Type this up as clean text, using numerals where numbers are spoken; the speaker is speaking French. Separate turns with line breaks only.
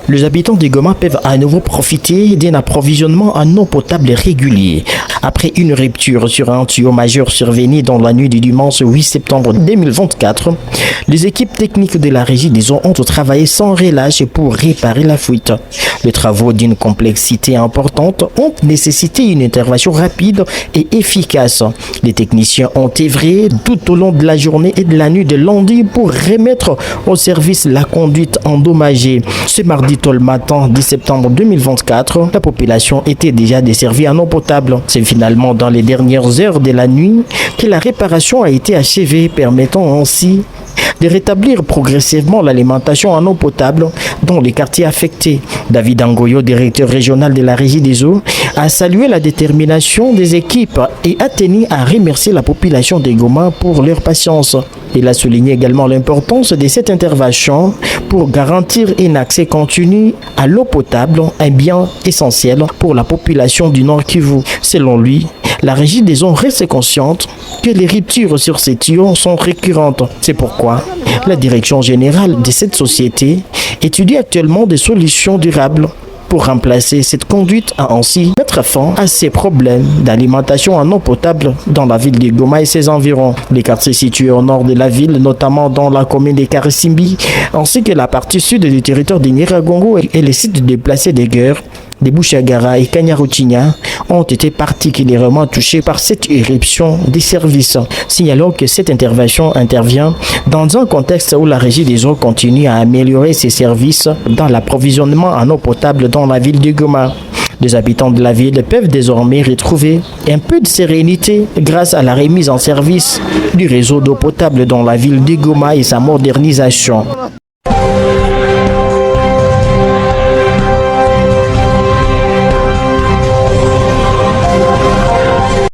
Les habitants de Goma peuvent à nouveau profiter d'un approvisionnement en eau potable régulier. Après une rupture sur un tuyau majeur survenu dans la nuit du dimanche 8 septembre 2024, les équipes techniques de la régie des eaux ont travaillé sans relâche pour réparer la fuite. Les travaux d'une complexité importante ont nécessité une intervention rapide et efficace. Les techniciens ont œuvré tout au long de la journée et de la nuit de lundi pour remettre au service la conduite endommagée. Ce mardi tôt le matin 10 septembre 2024, la population était déjà desservie en eau potable. C'est finalement dans les dernières heures de la nuit que la réparation a été achevée, permettant ainsi de rétablir progressivement l'alimentation en eau potable dans les quartiers affectés. David Angoyo, directeur régional de la Régie des eaux, a salué la détermination des équipes et a tenu à remercier la population de Goma pour leur patience. Il a souligné également l'importance de cette intervention pour garantir un accès continu à l'eau potable, un bien essentiel pour la population du Nord Kivu. Selon lui, la Régie des eaux reste consciente que les ruptures sur ces tuyaux sont récurrentes. C'est pourquoi la direction générale de cette société étudie actuellement des solutions durables pour remplacer cette conduite et ainsi mettre fin à ces problèmes d'alimentation en eau potable dans la ville de Goma et ses environs. Les quartiers situés au nord de la ville, notamment dans la commune de Karisimbi, ainsi que la partie sud du territoire de Nyiragongo et les sites déplacés des guerres, des Bouchagara et Kanyaruchinya ont été particulièrement touchés par cette éruption des services. Signalons que cette intervention intervient dans un contexte où la Régie des eaux continue à améliorer ses services dans l'approvisionnement en eau potable dans la ville de Goma. Les habitants de la ville peuvent désormais retrouver un peu de sérénité grâce à la remise en service du réseau d'eau potable dans la ville de Goma et sa modernisation.